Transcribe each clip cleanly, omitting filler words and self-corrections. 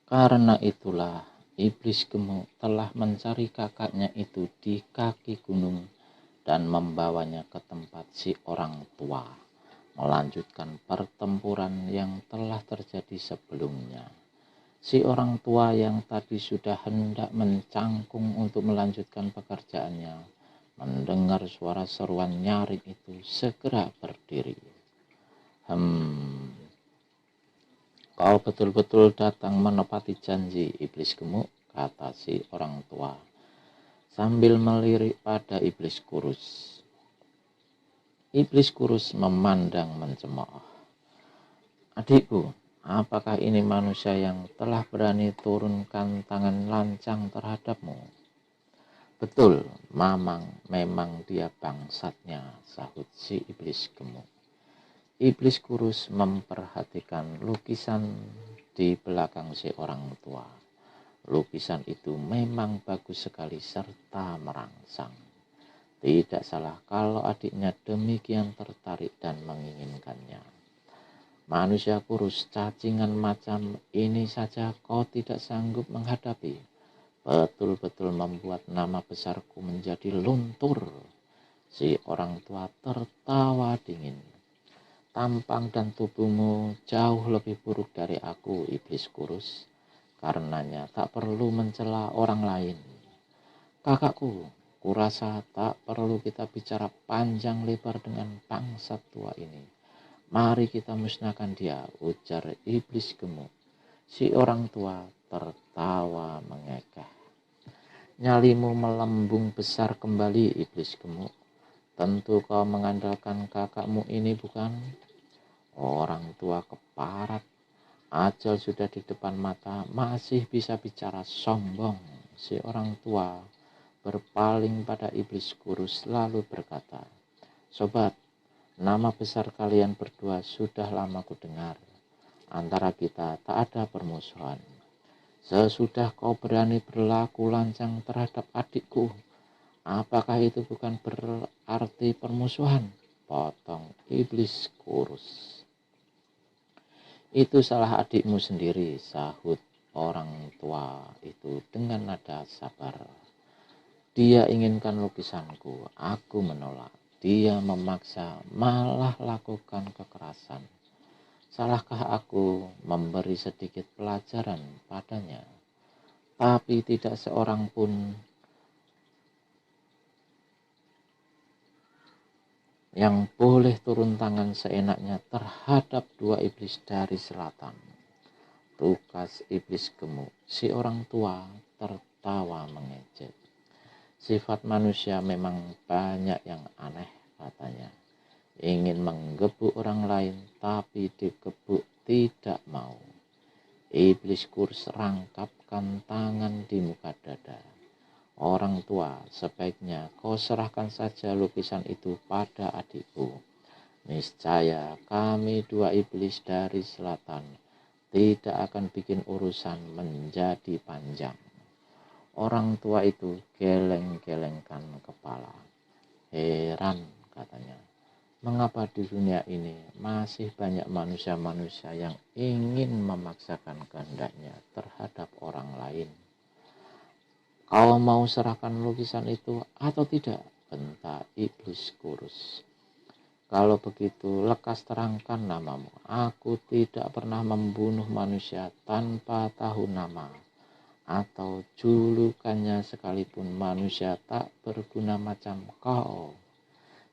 Karena itulah iblis gemuk telah mencari kakaknya itu di kaki gunung dan membawanya ke tempat si orang tua, melanjutkan pertempuran yang telah terjadi sebelumnya. Si orang tua yang tadi sudah hendak mencangkung untuk melanjutkan pekerjaannya, mendengar suara seruan nyaring itu segera berdiri. Kau betul-betul datang menepati janji, iblis gemuk, kata si orang tua, sambil melirik pada iblis kurus. Iblis kurus memandang mencemooh. Adikku, apakah ini manusia yang telah berani turunkan tangan lancang terhadapmu? Betul, memang dia bangsatnya, sahut si iblis gemuk. Iblis kurus memperhatikan lukisan di belakang si orang tua. Lukisan itu memang bagus sekali serta merangsang. Tidak salah kalau adiknya demikian tertarik dan menginginkannya. Manusia kurus cacingan macam ini saja kau tidak sanggup menghadapi. Betul-betul membuat nama besarku menjadi luntur. Si orang tua tertawa dingin. Tampang dan tubuhmu jauh lebih buruk dari aku, iblis kurus. Karenanya tak perlu mencela orang lain. Kakakku, kurasa tak perlu kita bicara panjang lebar dengan bangsat tua ini. Mari kita musnahkan dia, ujar iblis gemuk. Si orang tua tertawa mengekeh. Nyalimu melambung besar kembali, iblis gemuk. Tentu kau mengandalkan kakakmu ini, bukan? Orang tua keparat, ajal sudah di depan mata, masih bisa bicara sombong. Si orang tua berpaling pada iblis kurus lalu berkata, Sobat, nama besar kalian berdua sudah lama ku dengar. Antara kita tak ada permusuhan. Sesudah kau berani berlaku lancang terhadap adikku, apakah itu bukan berarti permusuhan? Potong iblis kurus. Itu salah adikmu sendiri, sahut orang tua itu dengan nada sabar. Dia inginkan lukisanku, aku menolak. Dia memaksa, malah lakukan kekerasan. Salahkah aku memberi sedikit pelajaran padanya? Tapi tidak seorang pun yang boleh turun tangan seenaknya terhadap dua iblis dari selatan. Tukas iblis gemuk, si orang tua tertawa mengejek. Sifat manusia memang banyak yang aneh, katanya. Ingin menggebuk orang lain, tapi digebuk tidak mau. Iblis kurus rangkapkan tangan di muka dada. Orang tua, sebaiknya kau serahkan saja lukisan itu pada adikku. Niscaya kami dua iblis dari selatan tidak akan bikin urusan menjadi panjang. Orang tua itu geleng-gelengkan kepala. Heran, katanya. Mengapa di dunia ini masih banyak manusia-manusia yang ingin memaksakan kehendaknya terhadap orang lain? Kau mau serahkan lukisan itu atau tidak? Bentak iblis kurus. Kalau begitu, lekas terangkan namamu. Aku tidak pernah membunuh manusia tanpa tahu nama atau julukannya, sekalipun manusia tak berguna macam kau.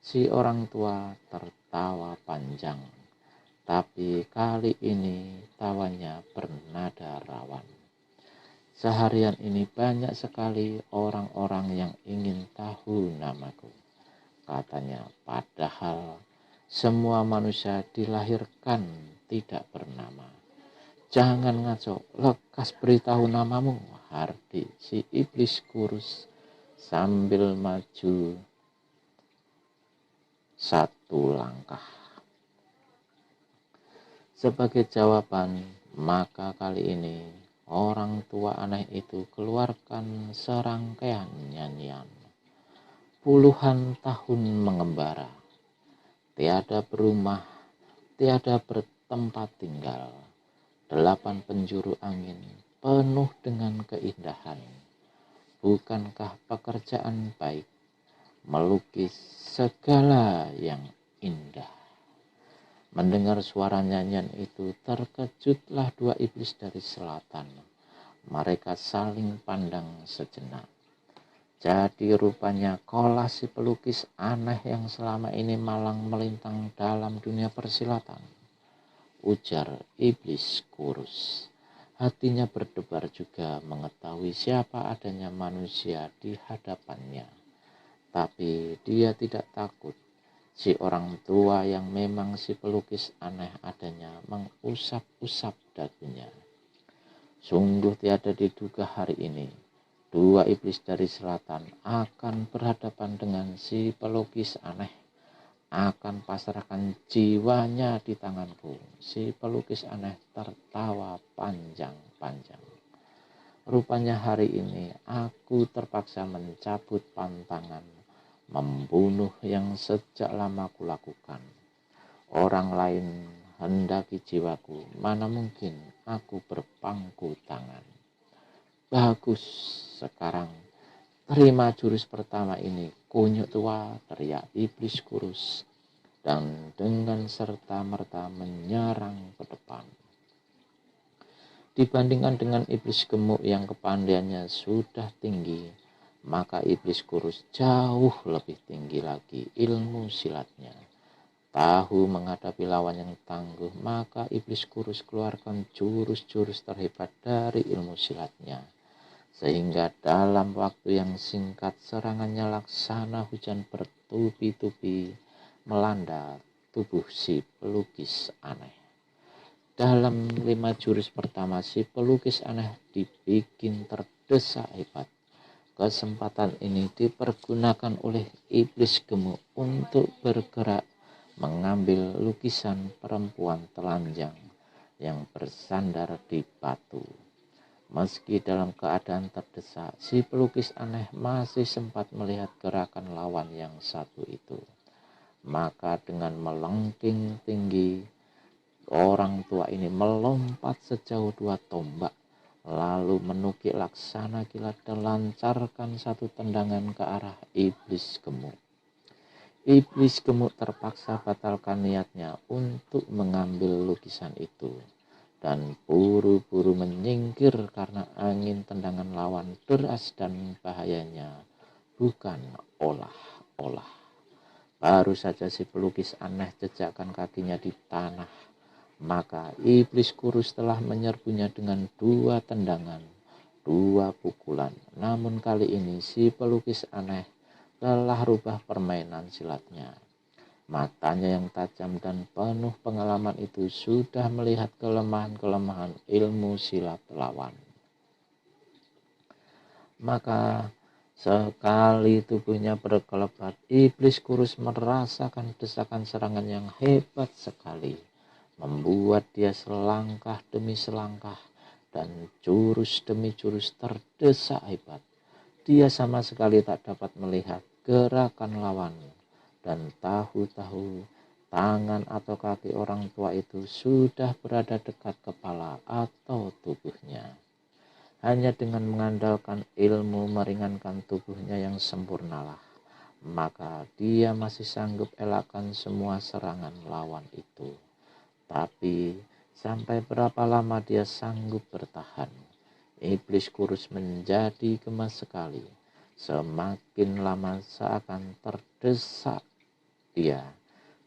Si orang tua tertawa panjang, tapi kali ini tawanya bernada rawan. Seharian ini banyak sekali orang-orang yang ingin tahu namaku, katanya, padahal semua manusia dilahirkan tidak bernama. Jangan ngaco, lekas beritahu namamu, hardik si iblis kurus sambil maju satu langkah. Sebagai jawaban, maka kali ini orang tua aneh itu keluarkan serangkaian nyanyian. Puluhan tahun mengembara, tiada berumah, tiada bertempat tinggal. 8 penjuru angin penuh dengan keindahan. Bukankah pekerjaan baik melukis segala yang indah? Mendengar suara nyanyian itu, terkejutlah dua iblis dari selatan. Mereka saling pandang sejenak. Jadi rupanya kaulah si pelukis aneh yang selama ini malang melintang dalam dunia persilatan, ujar iblis kurus. Hatinya berdebar juga mengetahui siapa adanya manusia di hadapannya. Tapi dia tidak takut. Si orang tua yang memang si pelukis aneh adanya mengusap-usap dagunya. Sungguh tiada diduga hari ini dua iblis dari selatan akan berhadapan dengan si pelukis aneh. Akan pasrahkan jiwanya di tanganku. Si pelukis aneh tertawa panjang-panjang. Rupanya hari ini aku terpaksa mencabut pantangan membunuh yang sejak lama kulakukan. Orang lain hendaki jiwaku, mana mungkin aku berpangku tangan. Bagus, sekarang terima jurus pertama ini, kunyuk tua, teriak iblis kurus, dan dengan serta-merta menyerang ke depan. Dibandingkan dengan iblis gemuk yang kepandaiannya sudah tinggi, maka iblis kurus jauh lebih tinggi lagi ilmu silatnya. Tahu menghadapi lawan yang tangguh, maka iblis kurus keluarkan jurus-jurus terhebat dari ilmu silatnya. Sehingga dalam waktu yang singkat serangannya laksana hujan bertubi-tubi melanda tubuh si pelukis aneh. Dalam 5 jurus pertama si pelukis aneh dibikin terdesak hebat. Kesempatan ini dipergunakan oleh iblis gemuk untuk bergerak mengambil lukisan perempuan telanjang yang bersandar di batu. Meski dalam keadaan terdesak, si pelukis aneh masih sempat melihat gerakan lawan yang satu itu. Maka dengan melengking tinggi, orang tua ini melompat sejauh 2 tombak, lalu menukik laksana kilat dan lancarkan satu tendangan ke arah iblis gemuk. Iblis gemuk terpaksa batalkan niatnya untuk mengambil lukisan itu dan buru-buru menyingkir karena angin tendangan lawan deras dan bahayanya bukan olah-olah. Baru saja si pelukis aneh jejakkan kakinya di tanah, maka iblis kurus telah menyerbunya dengan 2 tendangan, 2 pukulan. Namun kali ini si pelukis aneh telah rubah permainan silatnya. Matanya yang tajam dan penuh pengalaman itu sudah melihat kelemahan-kelemahan ilmu silat lawan. Maka sekali tubuhnya berkelebat, iblis kurus merasakan desakan serangan yang hebat sekali, membuat dia selangkah demi selangkah dan jurus demi jurus terdesak hebat. Dia sama sekali tak dapat melihat gerakan lawan. Dan tahu-tahu tangan atau kaki orang tua itu sudah berada dekat kepala atau tubuhnya. Hanya dengan mengandalkan ilmu meringankan tubuhnya yang sempurnalah, maka dia masih sanggup elakkan semua serangan lawan itu. Tapi sampai berapa lama dia sanggup bertahan? Iblis kurus menjadi gemas sekali. Semakin lama seakan terdesak dia.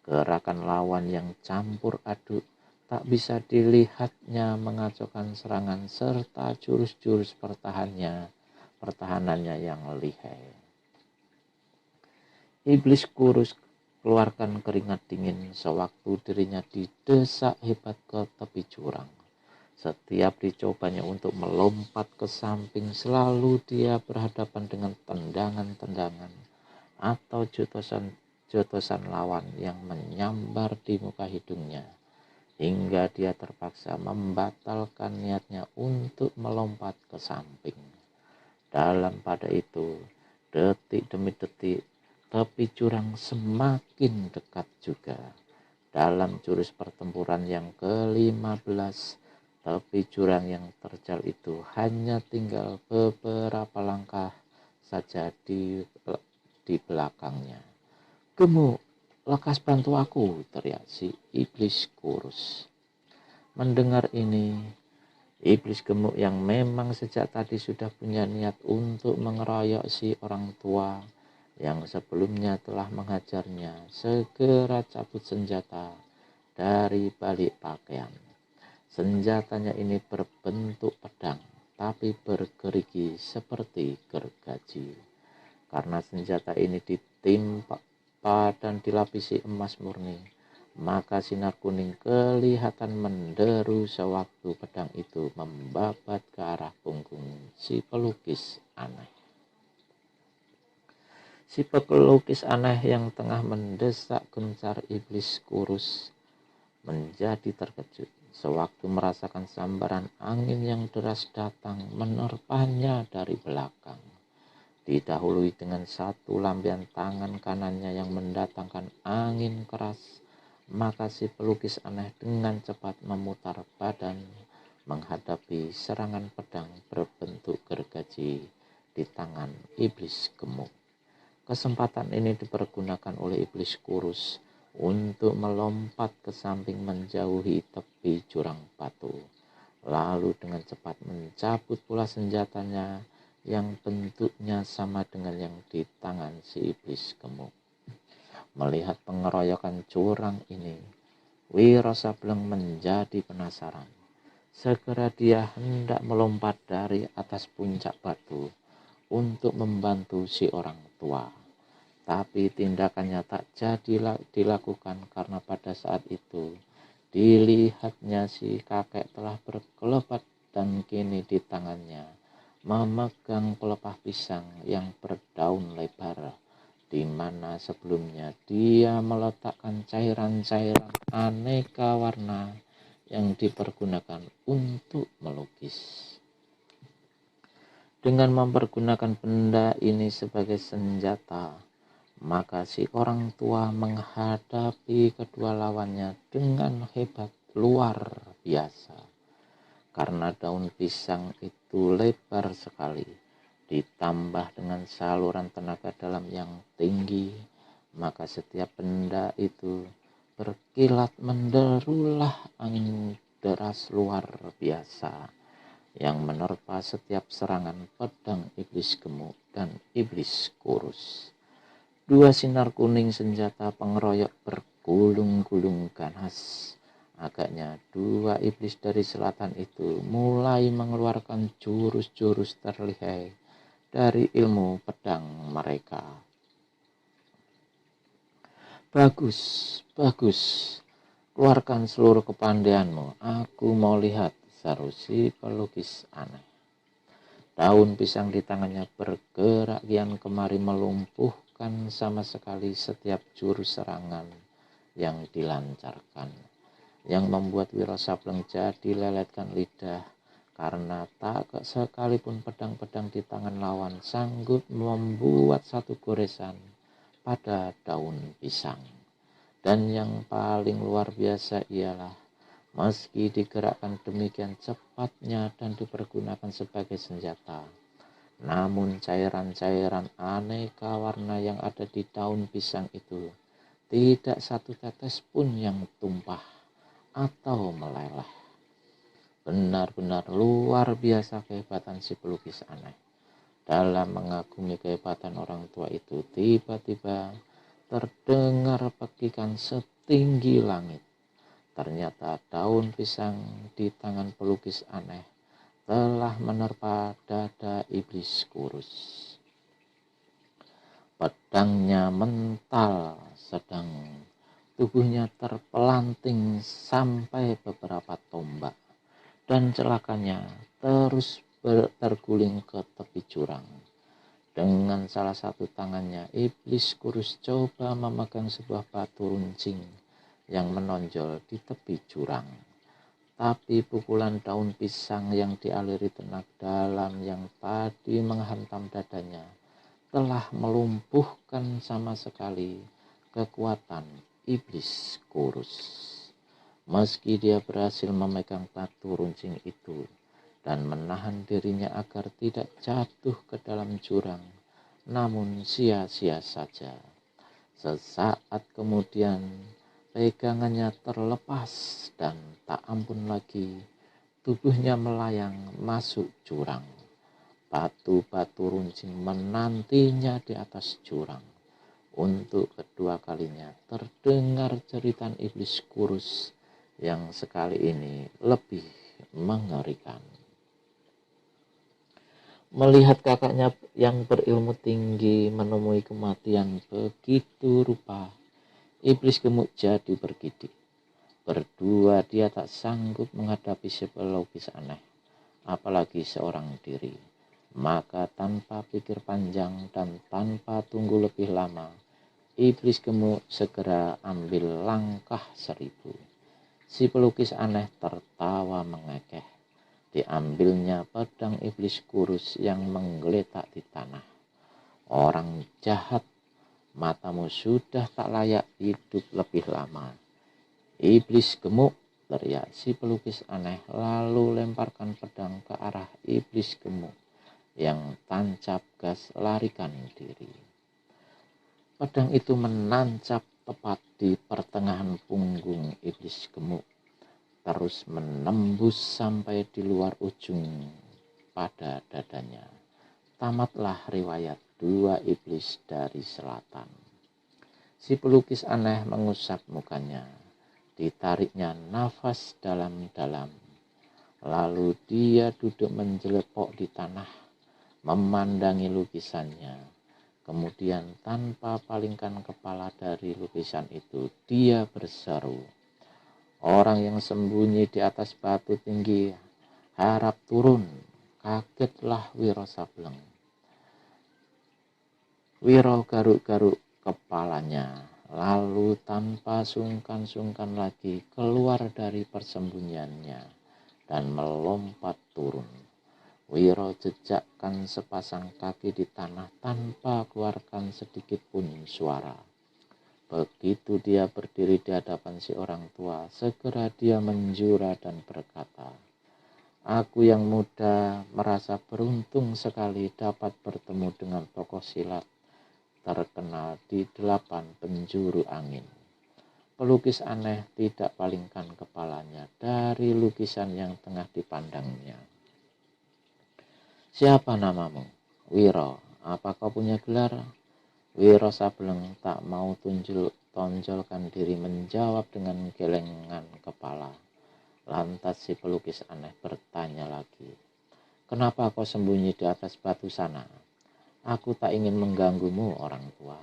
Gerakan lawan yang campur aduk tak bisa dilihatnya mengacaukan serangan serta jurus-jurus pertahanannya yang lihai. Iblis kurus keluarkan keringat dingin sewaktu dirinya didesak hebat ke tepi jurang. Setiap dicobanya untuk melompat ke samping, selalu dia berhadapan dengan tendangan-tendangan atau jotosan lawan yang menyambar di muka hidungnya, hingga dia terpaksa membatalkan niatnya untuk melompat ke samping. Dalam pada itu, detik demi detik, tepi jurang semakin dekat juga. Dalam jurus pertempuran yang ke-15, Tepi jurang yang terjal itu hanya tinggal beberapa langkah saja di belakangnya. "Gemuk, lekas bantu aku!" teriak si iblis kurus. Mendengar ini, iblis gemuk yang memang sejak tadi sudah punya niat untuk mengeroyok si orang tua yang sebelumnya telah menghajarnya, segera cabut senjata dari balik pakaian. Senjatanya ini berbentuk pedang, tapi bergerigi seperti gergaji. Karena senjata ini ditimpa dan dilapisi emas murni, maka sinar kuning kelihatan menderu sewaktu pedang itu membabat ke arah punggung si pelukis aneh. Si pelukis aneh yang tengah mendesak gencar iblis kurus menjadi terkejut sewaktu merasakan sambaran angin yang deras datang menerpanya dari belakang. Didahului dengan satu lampian tangan kanannya yang mendatangkan angin keras, maka si pelukis aneh dengan cepat memutar badan menghadapi serangan pedang berbentuk gergaji di tangan iblis gemuk. Kesempatan ini dipergunakan oleh iblis kurus untuk melompat ke samping menjauhi tepi jurang batu, lalu dengan cepat mencabut pula senjatanya yang bentuknya sama dengan yang di tangan si iblis gemuk. Melihat pengeroyokan curang ini, Wiro Sableng menjadi penasaran. Segera dia hendak melompat dari atas puncak batu untuk membantu si orang tua. Tapi tindakannya tak jadi dilakukan karena pada saat itu dilihatnya si kakek telah berkelebat dan kini di tangannya memegang pelepah pisang yang berdaun lebar, di mana sebelumnya dia meletakkan cairan-cairan aneka warna yang dipergunakan untuk melukis. Dengan mempergunakan benda ini sebagai senjata, maka si orang tua menghadapi kedua lawannya dengan hebat luar biasa. Karena daun pisang itu lebar sekali, ditambah dengan saluran tenaga dalam yang tinggi, maka setiap benda itu berkilat menderulah angin deras luar biasa yang menerpa setiap serangan pedang iblis gemuk dan iblis kurus. Dua sinar kuning senjata pengeroyok bergulung-gulung ganas. Agaknya dua iblis dari selatan itu mulai mengeluarkan jurus-jurus terlihai dari ilmu pedang mereka. Bagus, bagus, keluarkan seluruh kepandaianmu, aku mau lihat, seru si pelukis aneh. Daun pisang di tangannya bergerak kian kemari melumpuhkan sama sekali setiap jurus serangan yang dilancarkan, yang membuat Wiro Sableng jadi leletkan lidah karena tak sekalipun pedang-pedang di tangan lawan sanggup membuat satu goresan pada daun pisang. Dan yang paling luar biasa ialah meski digerakkan demikian cepatnya dan dipergunakan sebagai senjata, namun cairan-cairan aneka warna yang ada di daun pisang itu tidak satu tetes pun yang tumpah atau meleleh. Benar-benar luar biasa kehebatan si pelukis aneh. Dalam mengagumi kehebatan orang tua itu, tiba-tiba terdengar pekikan setinggi langit. Ternyata daun pisang di tangan pelukis aneh telah menerpa dada iblis kurus. Pedangnya mental, sedang tubuhnya terpelanting sampai beberapa tombak, dan celakanya terus terguling ke tepi jurang. Dengan salah satu tangannya, iblis kurus coba memegang sebuah batu runcing yang menonjol di tepi jurang. Tapi pukulan daun pisang yang dialiri tenaga dalam yang tadi menghantam dadanya telah melumpuhkan sama sekali kekuatan iblis kurus. Meski dia berhasil memegang batu runcing itu dan menahan dirinya agar tidak jatuh ke dalam jurang, namun sia-sia saja. Sesaat kemudian pegangannya terlepas dan tak ampun lagi tubuhnya melayang masuk jurang. Batu-batu runcing menantinya di atas jurang. Untuk kedua kalinya terdengar jeritan iblis kurus yang sekali ini lebih mengerikan. Melihat kakaknya yang berilmu tinggi menemui kematian begitu rupa, iblis gemuk jadi bergidik. Berdua dia tak sanggup menghadapi si pelukis aneh, apalagi seorang diri. Maka tanpa pikir panjang dan tanpa tunggu lebih lama, iblis gemuk segera ambil langkah 1000. Si pelukis aneh tertawa mengekeh. Diambilnya pedang iblis kurus yang menggeletak di tanah. Orang jahat, matamu sudah tak layak hidup lebih lama. Iblis gemuk, teriak si pelukis aneh, lalu lemparkan pedang ke arah iblis gemuk yang tancap gas larikan diri. Pedang itu menancap tepat di pertengahan punggung iblis gemuk, terus menembus sampai di luar ujung pada dadanya. Tamatlah riwayat dua iblis dari selatan. Si pelukis aneh mengusap mukanya, ditariknya nafas dalam-dalam, lalu dia duduk menjelepok di tanah, memandangi lukisannya. Kemudian tanpa palingkan kepala dari lukisan itu, dia berseru, "Orang yang sembunyi di atas batu tinggi, harap turun." Kagetlah Wiro Sableng. Wiro garuk-garuk kepalanya, lalu tanpa sungkan-sungkan lagi keluar dari persembunyiannya dan melompat turun. Wiro jejakkan sepasang kaki di tanah tanpa keluarkan sedikit pun suara. Begitu dia berdiri di hadapan si orang tua, segera dia menjura dan berkata, "Aku yang muda merasa beruntung sekali dapat bertemu dengan tokoh silat terkenal di 8 penjuru angin." Pelukis aneh tidak palingkan kepalanya dari lukisan yang tengah dipandangnya. "Siapa namamu?" "Wiro." "Apa kau punya gelar?" Wiro Sableng tak mau tonjolkan diri menjawab dengan gelengan kepala. Lantas si pelukis aneh bertanya lagi, "Kenapa kau sembunyi di atas batu sana?" "Aku tak ingin mengganggumu, orang tua."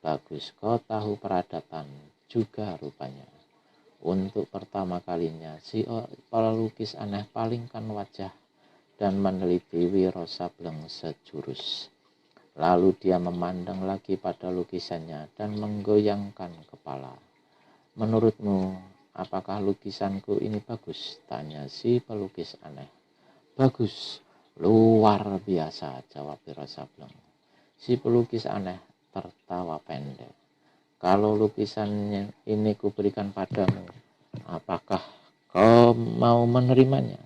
"Bagus, kau tahu peradatan juga rupanya." Untuk pertama kalinya si pelukis aneh palingkan wajah dan meneliti Wiro Sableng sejurus. Lalu dia memandang lagi pada lukisannya dan menggoyangkan kepala. "Menurutmu, apakah lukisanku ini bagus?" tanya si pelukis aneh. "Bagus, luar biasa," jawab Wiro Sableng. Si pelukis aneh tertawa pendek. "Kalau lukisannya ini kuberikan padamu, apakah kau mau menerimanya?"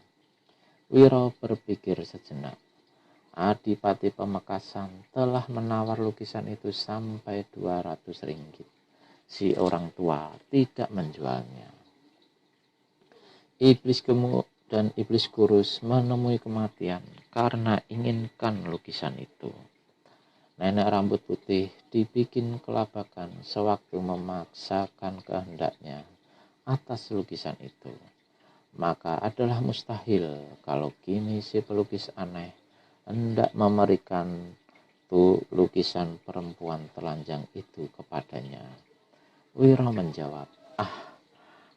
Wiro berpikir sejenak. Adipati Pamekasan telah menawar lukisan itu sampai 200 ringgit. Si orang tua tidak menjualnya. Iblis gemuk dan iblis kurus menemui kematian karena inginkan lukisan itu. Nenek rambut putih dibikin kelabakan sewaktu memaksakan kehendaknya atas lukisan itu. Maka adalah mustahil kalau kini si pelukis aneh hendak memberikan lukisan perempuan telanjang itu kepadanya. Wiro menjawab,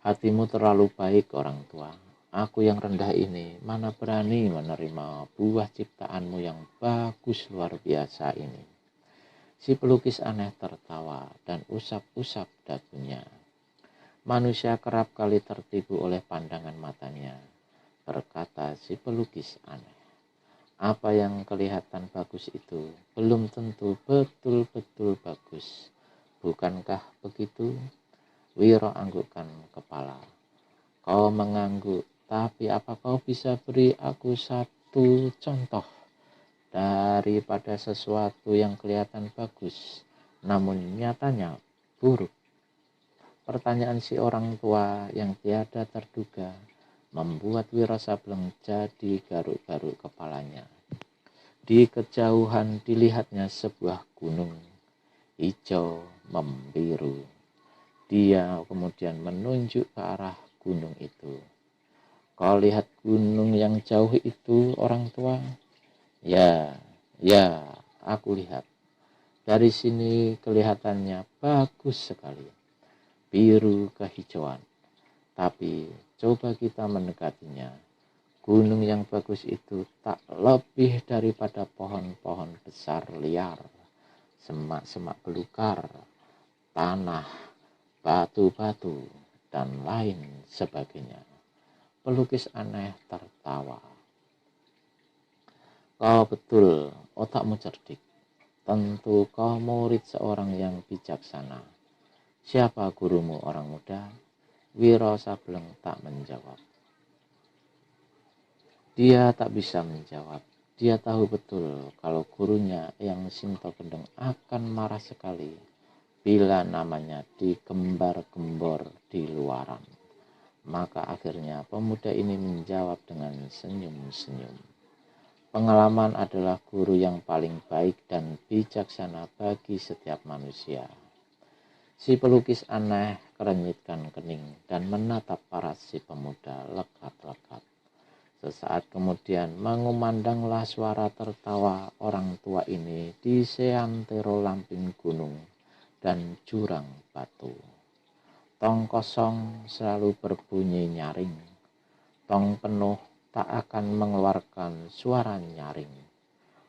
"Hatimu terlalu baik, orang tua. Aku yang rendah ini mana berani menerima buah ciptaanmu yang bagus luar biasa ini." Si pelukis aneh tertawa dan usap-usap dagunya. "Manusia kerap kali tertipu oleh pandangan matanya," berkata si pelukis aneh. "Apa yang kelihatan bagus itu belum tentu betul-betul bagus. Bukankah begitu?" Wiro anggukkan kepala. Kau mengangguk, tapi apa kau bisa beri aku satu contoh daripada sesuatu yang kelihatan bagus, namun nyatanya buruk? Pertanyaan si orang tua yang tiada terduga membuat Wiro Sableng jadi garuk-garuk kepalanya. Di kejauhan dilihatnya sebuah gunung hijau membiru. Dia kemudian menunjuk ke arah gunung itu. Kau lihat gunung yang jauh itu, orang tua? Ya, ya, aku lihat. Dari sini kelihatannya bagus sekali. Biru kehijauan. Tapi coba kita mendekatinya. Gunung yang bagus itu tak lebih daripada pohon-pohon besar liar, semak-semak belukar, tanah, batu-batu, dan lain sebagainya. Pelukis aneh tertawa. Kau betul, otakmu cerdik. Tentu kau murid seorang yang bijaksana. Siapa gurumu, orang muda? Wiro Sableng tak menjawab. Dia tak bisa menjawab. Dia tahu betul kalau gurunya yang Sinto Gendeng akan marah sekali bila namanya digembar-gembor di luaran. Maka akhirnya pemuda ini menjawab dengan senyum-senyum. Pengalaman adalah guru yang paling baik dan bijaksana bagi setiap manusia. Si pelukis aneh kerenyitkan kening dan menatap paras si pemuda lekat-lekat. Sesaat kemudian mengumandanglah suara tertawa orang tua ini di seantero lamping gunung dan jurang batu. Tong kosong selalu berbunyi nyaring. Tong penuh tak akan mengeluarkan suara nyaring.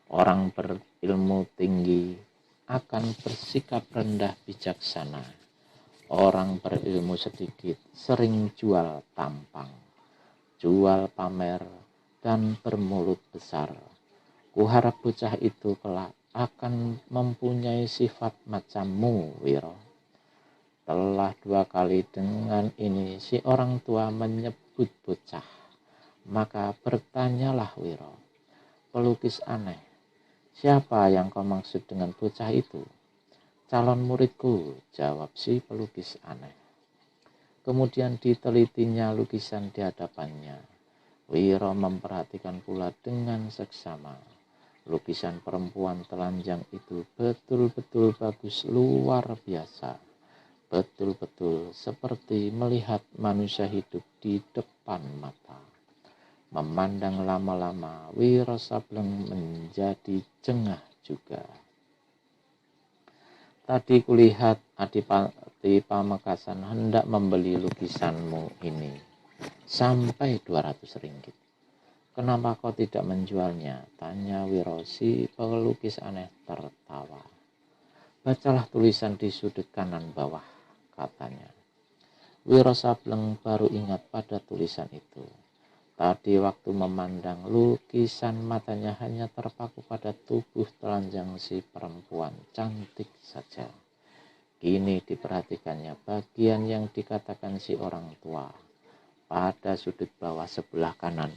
Orang berilmu tinggi akan bersikap rendah bijaksana. Orang berilmu sedikit sering jual tampang, jual pamer, dan bermulut besar. Kuharap bocah itu kelak akan mempunyai sifat macammu, Wiro. Telah 2 kali dengan ini si orang tua menyebut bocah. Maka bertanyalah Wiro, pelukis aneh, siapa yang kau maksud dengan bocah itu? Calon muridku, jawab si pelukis aneh. Kemudian ditelitinya lukisan di hadapannya. Wiro memperhatikan pula dengan seksama. Lukisan perempuan telanjang itu betul-betul bagus, luar biasa. Betul-betul seperti melihat manusia hidup di depan mata. Memandang lama-lama, Wiro Sableng menjadi jengah juga. Tadi kulihat Adipati Pamekasan hendak membeli lukisanmu ini sampai 200 ringgit. Kenapa kau tidak menjualnya? Tanya Wiro. Si pelukis aneh tertawa. Bacalah tulisan di sudut kanan bawah, katanya. Wiro Sableng baru ingat pada tulisan itu. Tadi waktu memandang lukisan, matanya hanya terpaku pada tubuh telanjang si perempuan cantik saja. Kini diperhatikannya bagian yang dikatakan si orang tua. Pada sudut bawah sebelah kanan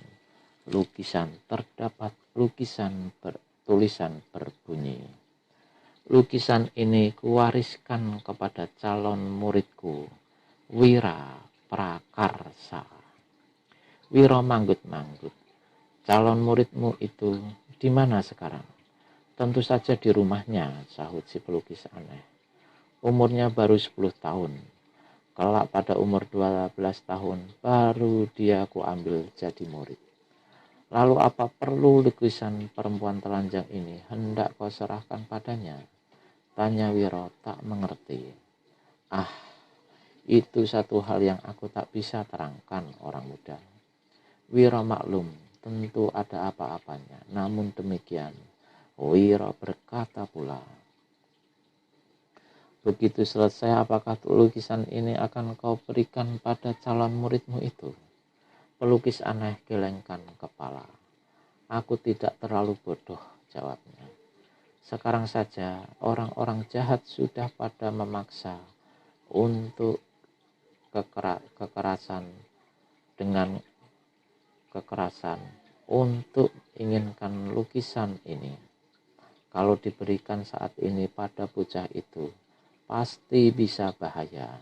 lukisan terdapat tulisan berbunyi. Lukisan ini kuwariskan kepada calon muridku, Wira Prakarsa. Wiro manggut-manggut. Calon muridmu itu di mana sekarang? Tentu saja di rumahnya, sahut si pelukis aneh. Umurnya baru 10 tahun. Kelak pada umur 12 tahun, baru dia aku ambil jadi murid. Lalu apa perlu lukisan perempuan telanjang ini hendak kau serahkan padanya? Tanya Wiro tak mengerti. Ah, itu satu hal yang aku tak bisa terangkan, orang muda. Wiro maklum, tentu ada apa-apanya. Namun demikian, Wiro berkata pula, begitu selesai, apakah lukisan ini akan kau berikan pada calon muridmu itu? Pelukis aneh gelengkan kepala. Aku tidak terlalu bodoh, jawabnya. Sekarang saja orang-orang jahat sudah pada memaksa untuk kekerasan dengan kekerasan untuk inginkan lukisan ini. Kalau diberikan saat ini pada bocah itu, pasti bisa bahaya.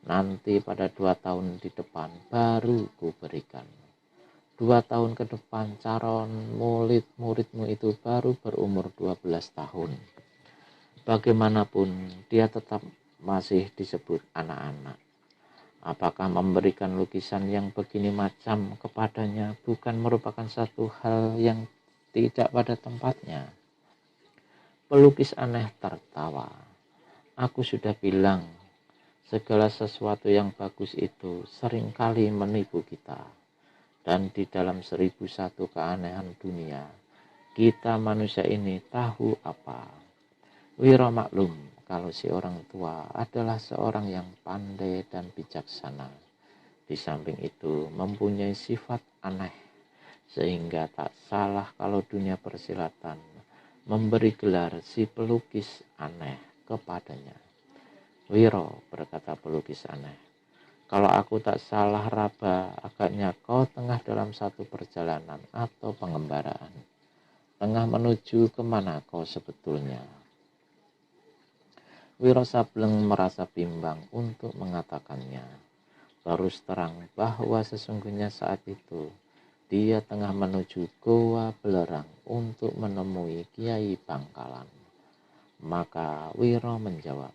Nanti pada 2 tahun di depan baru ku berikan. 2 tahun ke depan calon muridmu itu baru berumur 12 tahun. Bagaimanapun dia tetap masih disebut anak-anak. Apakah memberikan lukisan yang begini macam kepadanya bukan merupakan satu hal yang tidak pada tempatnya? Pelukis aneh tertawa. Aku sudah bilang, segala sesuatu yang bagus itu seringkali menipu kita. Dan di dalam 1001 keanehan dunia, kita manusia ini tahu apa. Wiro maklum kalau si orang tua adalah seorang yang pandai dan bijaksana. Di samping itu mempunyai sifat aneh, sehingga tak salah kalau dunia persilatan memberi gelar si pelukis aneh kepadanya. Wiro, berkata pelukis aneh, kalau aku tak salah raba, agaknya kau tengah dalam satu perjalanan atau pengembaraan. Tengah menuju kemana kau sebetulnya? Wiro Sableng merasa bimbang untuk mengatakannya. Terus terang bahwa sesungguhnya saat itu dia tengah menuju Goa Belerang untuk menemui Kiai Bangkalan. Maka Wiro menjawab,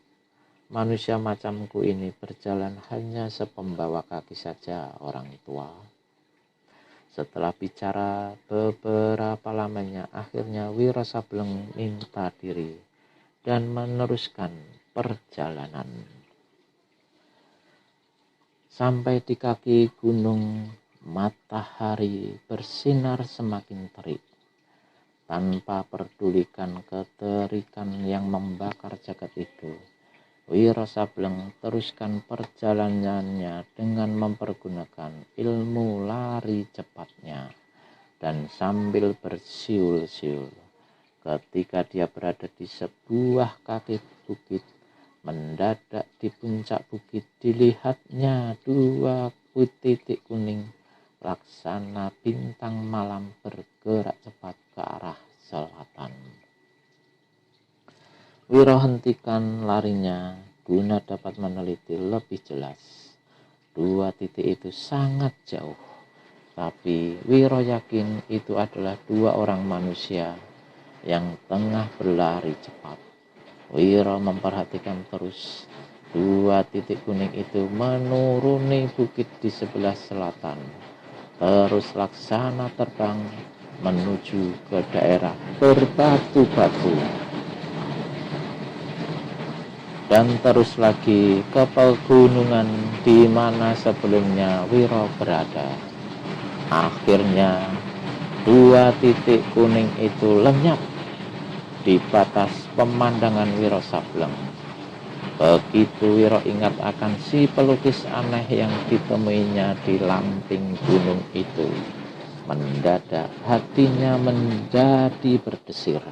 manusia macamku ini berjalan hanya sepembawa kaki saja, orang tua. Setelah bicara beberapa lamanya, akhirnya Wiro Sableng minta diri dan meneruskan perjalanan. Sampai di kaki gunung, matahari bersinar semakin terik. Tanpa pedulikan keterikan yang membakar jagat itu, Wiro Sableng teruskan perjalanannya dengan mempergunakan ilmu lari cepatnya dan sambil bersiul-siul. Ketika dia berada di sebuah kaki bukit, mendadak di puncak bukit dilihatnya 2 titik kuning laksana bintang malam bergerak cepat ke arah selatan. Wiro hentikan larinya guna dapat meneliti lebih jelas. 2 titik itu sangat jauh, tapi Wiro yakin itu adalah 2 orang manusia yang tengah berlari cepat. Wiro memperhatikan terus. 2 titik kuning itu menuruni bukit di sebelah selatan, terus laksana terbang menuju ke daerah berbatu-batu, dan terus lagi ke pegunungan di mana sebelumnya Wiro berada. Akhirnya 2 titik kuning itu lenyap di batas pemandangan Wiro Sableng. Begitu Wiro ingat akan si pelukis aneh yang ditemuinya di lamping gunung itu, mendadak hatinya menjadi berdesir.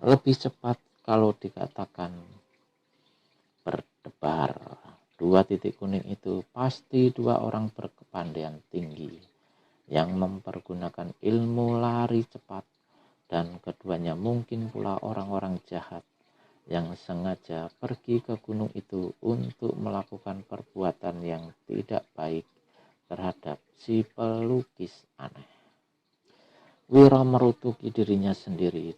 Lebih cepat kalau dikatakan berdebar. 2 titik kuning itu pasti 2 orang berkepandaian tinggi yang mempergunakan ilmu lari cepat, dan keduanya mungkin pula orang-orang jahat yang sengaja pergi ke gunung itu untuk melakukan perbuatan yang tidak baik terhadap si pelukis aneh. Wiro merutuki dirinya sendiri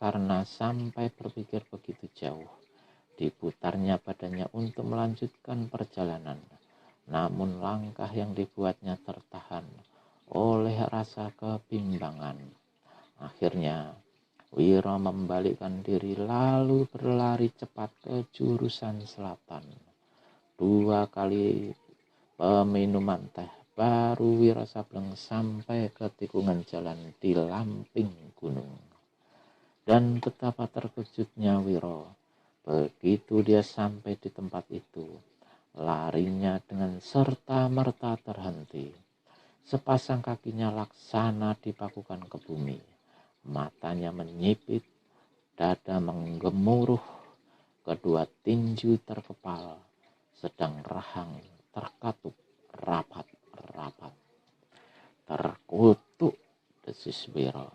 karena sampai berpikir begitu jauh. Diputarnya badannya untuk melanjutkan perjalanan, namun langkah yang dibuatnya tertahan oleh rasa kebimbangan. Akhirnya Wiro membalikkan diri lalu berlari cepat ke jurusan selatan. 2 kali peminuman teh baru Wiro Sableng sampai ke tikungan jalan di lamping gunung. Dan betapa terkejutnya Wiro begitu dia sampai di tempat itu. Larinya dengan serta-merta terhenti. Sepasang kakinya laksana dipakukan ke bumi. Matanya menyipit, dada menggemuruh, kedua tinju terkepal, sedang rahang terkatup rapat-rapat. Terkutuk, desis Wiro.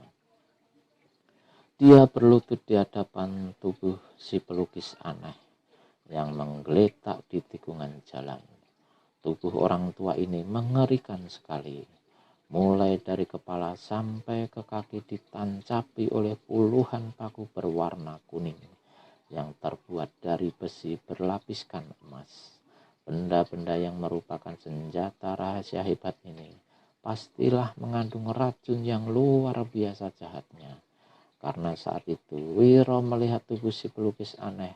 Dia berlutut di hadapan tubuh si pelukis aneh yang menggeletak di tikungan jalan. Tubuh orang tua ini mengerikan sekali. Mulai dari kepala sampai ke kaki ditancapi oleh puluhan paku berwarna kuning yang terbuat dari besi berlapiskan emas. Benda-benda yang merupakan senjata rahasia hebat ini pastilah mengandung racun yang luar biasa jahatnya. Karena saat itu Wiro melihat tubuh si pelukis aneh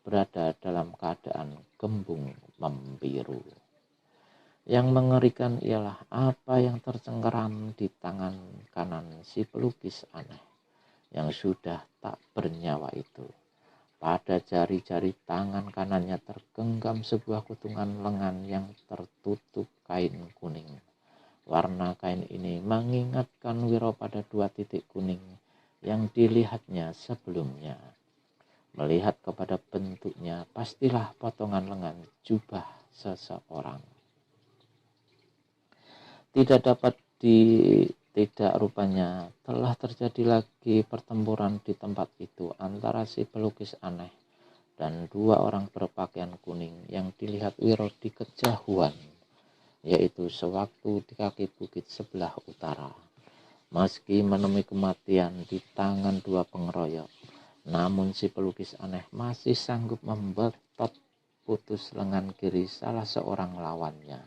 berada dalam keadaan gembung membiru. Yang mengerikan ialah apa yang tercengkeram di tangan kanan si pelukis aneh yang sudah tak bernyawa itu. Pada jari-jari tangan kanannya tergenggam sebuah kutungan lengan yang tertutup kain kuning. Warna kain ini mengingatkan Wiro pada 2 titik kuning yang dilihatnya sebelumnya. Melihat kepada bentuknya, pastilah potongan lengan jubah seseorang. Tidak rupanya telah terjadi lagi pertempuran di tempat itu antara si pelukis aneh dan 2 orang berpakaian kuning yang dilihat Wiro di kejauhan, yaitu sewaktu di kaki bukit sebelah utara. Meski menemui kematian di tangan 2 pengeroyok, namun si pelukis aneh masih sanggup membetot putus lengan kiri salah seorang lawannya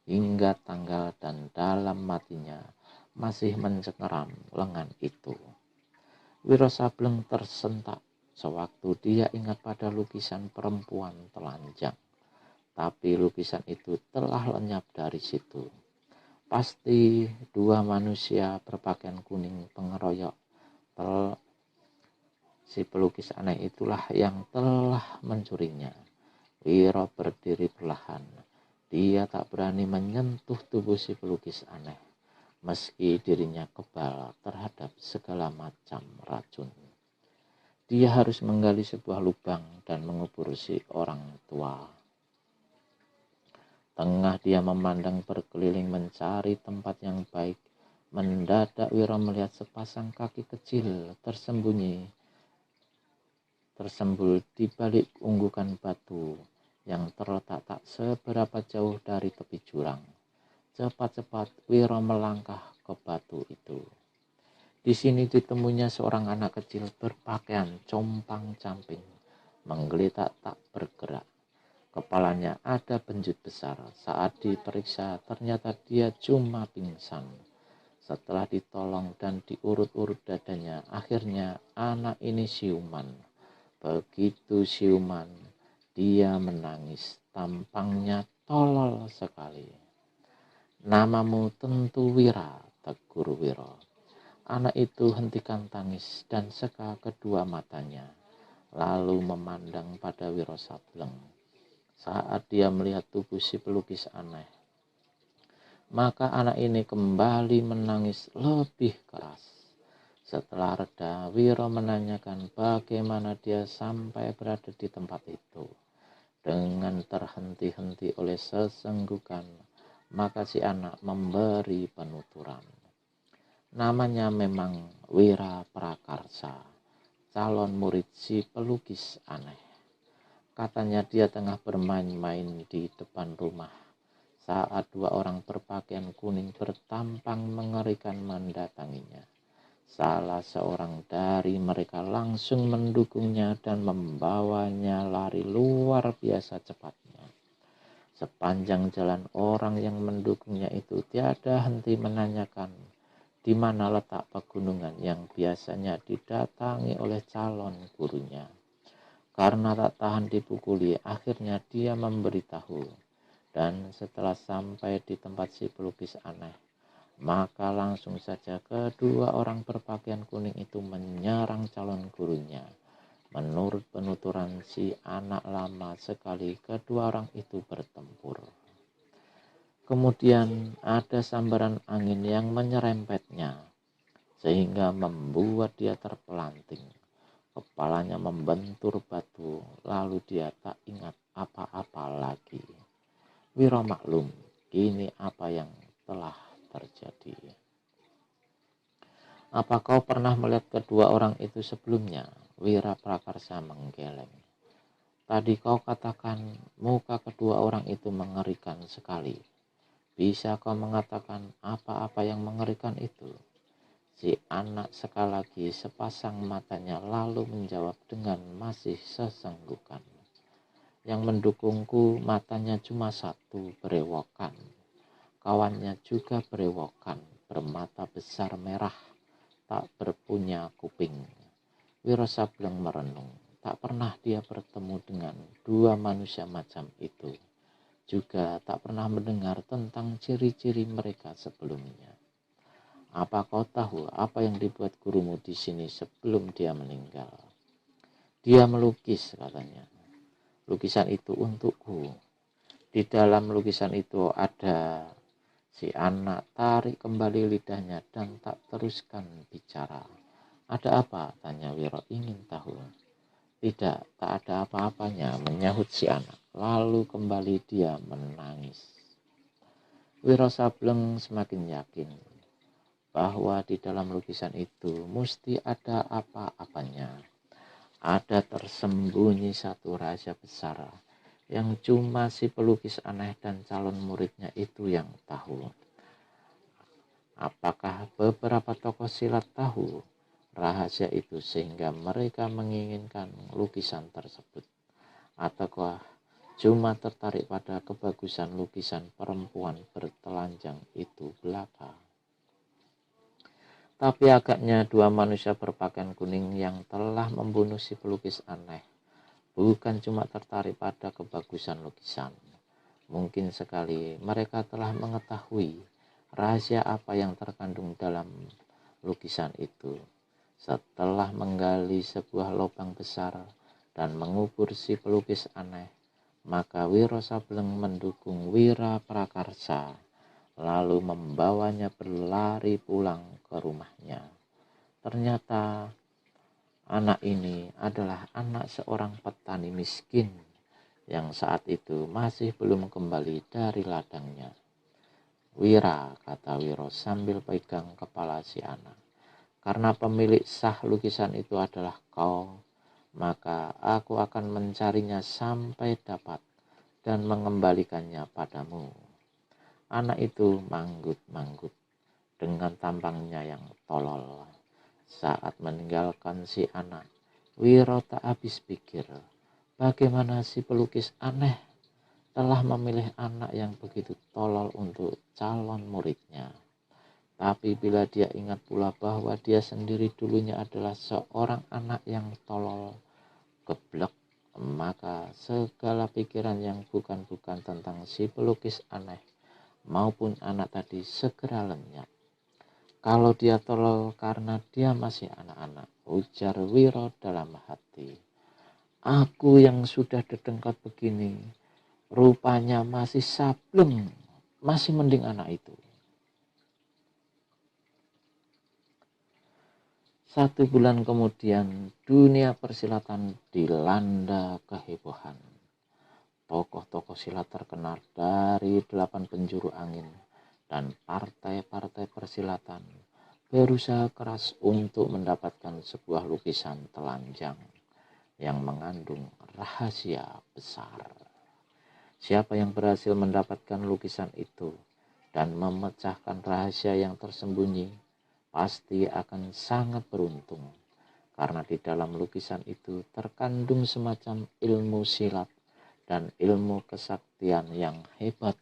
hingga tanggal, dan dalam matinya masih mencengkeram lengan itu. Wiro Sableng tersentak sewaktu dia ingat pada lukisan perempuan telanjang. Tapi lukisan itu telah lenyap dari situ. Pasti 2 manusia berpakaian kuning pengeroyok si pelukis aneh itulah yang telah mencurinya. Wiro berdiri perlahan. Dia tak berani menyentuh tubuh si pelukis aneh, meski dirinya kebal terhadap segala macam racun. Dia harus menggali sebuah lubang dan mengubur si orang tua. Tengah dia memandang berkeliling mencari tempat yang baik, mendadak Wiro melihat sepasang kaki kecil tersembul di balik unggukan batu yang terletak tak seberapa jauh dari tepi jurang. Cepat-cepat Wiro melangkah ke batu itu. Di sini ditemuinya seorang anak kecil berpakaian compang-camping, menggeletak tak bergerak. Kepalanya ada benjut besar. Saat diperiksa ternyata dia cuma pingsan. Setelah ditolong dan diurut-urut dadanya, akhirnya anak ini siuman. Begitu siuman, dia menangis, tampangnya tolol sekali. Namamu tentu Wira, tegur Wiro. Anak itu hentikan tangis dan seka kedua matanya, lalu memandang pada Wiro Sableng. Saat dia melihat tubuh si pelukis aneh, maka anak ini kembali menangis lebih keras. Setelah reda, Wiro menanyakan bagaimana dia sampai berada di tempat itu. Dengan terhenti-henti oleh sesenggukan, maka si anak memberi penuturan. Namanya memang Wira Prakarsa, calon murid si pelukis aneh. Katanya dia tengah bermain-main di depan rumah saat 2 orang berpakaian kuning bertampang mengerikan mendatanginya. Salah seorang dari mereka langsung mendukungnya dan membawanya lari luar biasa cepatnya. Sepanjang jalan orang yang mendukungnya itu tiada henti menanyakan di mana letak pegunungan yang biasanya didatangi oleh calon gurunya. Karena tak tahan dipukuli, akhirnya dia memberitahu. Dan setelah sampai di tempat si pelukis aneh, maka langsung saja kedua orang berpakaian kuning itu menyerang calon gurunya. Menurut penuturan si anak, lama sekali kedua orang itu bertempur. Kemudian ada sambaran angin yang menyerempetnya, sehingga membuat dia terpelanting. Kepalanya membentur batu, lalu dia tak ingat apa-apa lagi. Wiro maklum, Begini apa yang telah terjadi. Apa kau pernah melihat kedua orang itu sebelumnya? Wira Prakarsa menggeleng. Tadi kau katakan muka kedua orang itu mengerikan sekali. Bisa kau mengatakan apa-apa yang mengerikan itu? Si anak sekali lagi sepasang matanya lalu menjawab dengan masih sesenggukan. Yang mendukungku matanya cuma satu, berewokan. Kawannya juga berewokan, bermata besar merah, tak berpunya kuping. Wiro Sableng merenung, tak pernah dia bertemu dengan dua manusia macam itu. Juga tak pernah mendengar tentang ciri-ciri mereka sebelumnya. Apa kau tahu apa yang dibuat gurumu di sini sebelum dia meninggal? Dia melukis, katanya. Lukisan itu untukku. Di dalam lukisan itu ada. Si anak tarik kembali lidahnya dan tak teruskan bicara. Ada apa? Tanya Wiro ingin tahu. Tidak, tak ada apa-apanya, menyahut si anak. Lalu kembali dia menangis. Wiro Sableng semakin yakin bahwa di dalam lukisan itu mesti ada apa-apanya. Ada tersembunyi satu rahasia besar yang cuma si pelukis aneh dan calon muridnya itu yang tahu. Apakah beberapa tokoh silat tahu rahasia itu sehingga mereka menginginkan lukisan tersebut? Ataukah cuma tertarik pada kebagusan lukisan perempuan bertelanjang itu belaka? Tapi agaknya dua manusia berpakaian kuning yang telah membunuh si pelukis aneh bukan cuma tertarik pada kebagusan lukisan. Mungkin sekali mereka telah mengetahui rahasia apa yang terkandung dalam lukisan itu. Setelah menggali sebuah lubang besar dan mengubur si pelukis aneh, maka Wiro Sableng mendukung Wira Prakarsa, lalu membawanya berlari pulang ke rumahnya. Ternyata anak ini adalah anak seorang petani miskin yang saat itu masih belum kembali dari ladangnya. Wira, kata Wiro sambil pegang kepala si anak, karena pemilik sah lukisan itu adalah kau, maka aku akan mencarinya sampai dapat dan mengembalikannya padamu. Anak itu manggut-manggut dengan tampangnya yang tolol. Saat meninggalkan si anak, Wiro tak habis pikir bagaimana si pelukis aneh telah memilih anak yang begitu tolol untuk calon muridnya. Tapi bila dia ingat pula bahwa dia sendiri dulunya adalah seorang anak yang tolol, geblek, maka segala pikiran yang bukan-bukan tentang si pelukis aneh maupun anak tadi segera lenyap. Kalau dia tolol karena dia masih anak-anak, ujar Wiro dalam hati. Aku yang sudah dedengkot begini, rupanya masih Sableng, masih mending anak itu. 1 bulan kemudian, dunia persilatan dilanda kehebohan. Tokoh-tokoh silat terkenal dari 8 penjuru angin dan partai-partai persilatan berusaha keras untuk mendapatkan sebuah lukisan telanjang yang mengandung rahasia besar. Siapa yang berhasil mendapatkan lukisan itu dan memecahkan rahasia yang tersembunyi pasti akan sangat beruntung, karena di dalam lukisan itu terkandung semacam ilmu silat dan ilmu kesaktian yang hebat,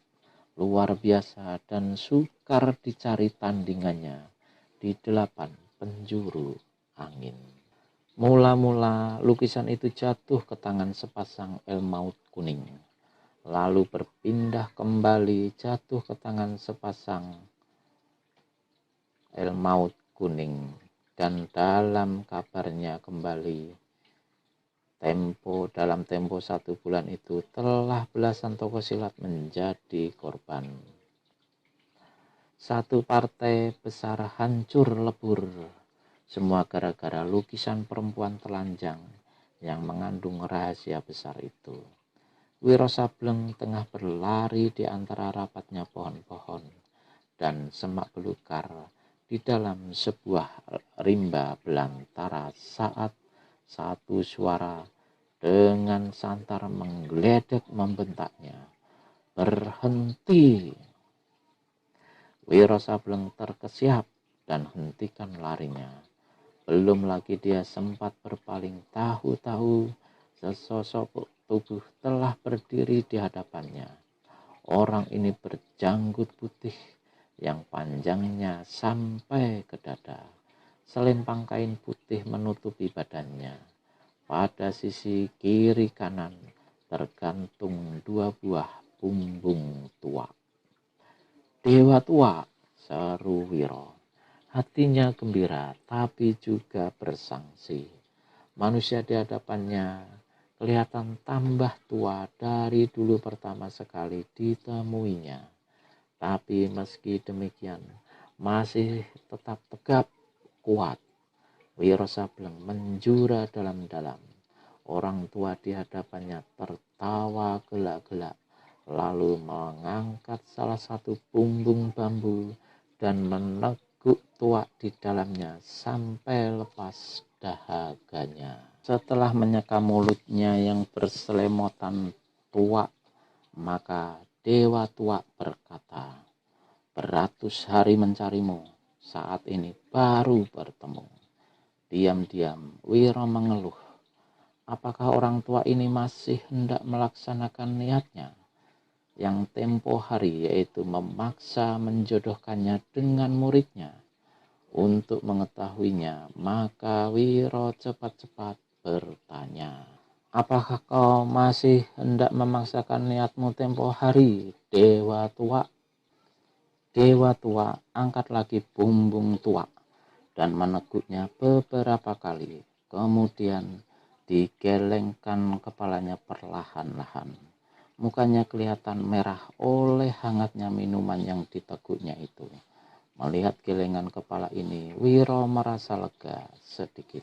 luar biasa dan sukar dicari tandingannya di 8 penjuru angin. Mula-mula lukisan itu jatuh ke tangan sepasang elmaut kuning, lalu berpindah kembali jatuh ke tangan sepasang elmaut kuning, dan dalam kabarnya kembali dalam tempo 1 bulan itu telah belasan tokoh silat menjadi korban. Satu partai besar hancur lebur, semua gara-gara lukisan perempuan telanjang yang mengandung rahasia besar itu. Wiro Sableng tengah berlari di antara rapatnya pohon-pohon dan semak belukar di dalam sebuah rimba belantara saat satu suara dengan santar menggledek membentaknya, "Berhenti!" Wiro Sableng terkesiap dan hentikan larinya. Belum lagi dia sempat berpaling, tahu-tahu sesosok tubuh telah berdiri di hadapannya. Orang ini berjanggut putih yang panjangnya sampai ke dada. Selempang kain putih menutupi badannya. Pada sisi kiri kanan tergantung dua buah bumbung tua. "Dewa tua," seru Wiro. Hatinya gembira tapi juga bersangsi. Manusia di hadapannya kelihatan tambah tua dari dulu pertama sekali ditemuinya. Tapi meski demikian masih tetap tegap kuat. Wiro Sableng menjura dalam-dalam. Orang tua di hadapannya tertawa gelak-gelak, lalu mengangkat salah satu bumbung bambu dan meneguk tuak di dalamnya sampai lepas dahaganya. Setelah menyeka mulutnya yang berselemotan tuak, maka Dewa Tuak berkata, "Beratus hari mencarimu, saat ini baru bertemu." Diam-diam Wiro mengeluh. Apakah orang tua ini masih hendak melaksanakan niatnya yang tempo hari, yaitu memaksa menjodohkannya dengan muridnya? Untuk mengetahuinya, maka Wiro cepat-cepat bertanya, "Apakah kau masih hendak memaksakan niatmu tempo hari, Dewa Tua?" Dewa Tua angkat lagi bumbung tua dan meneguknya beberapa kali. Kemudian digelengkan kepalanya perlahan-lahan. Mukanya kelihatan merah oleh hangatnya minuman yang diteguknya itu. Melihat gelengan kepala ini, Wiro merasa lega sedikit.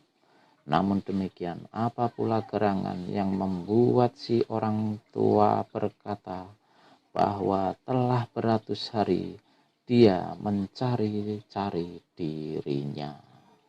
Namun demikian, apa pula gerangan yang membuat si orang tua berkata bahwa telah beratus hari dia mencari-cari dirinya.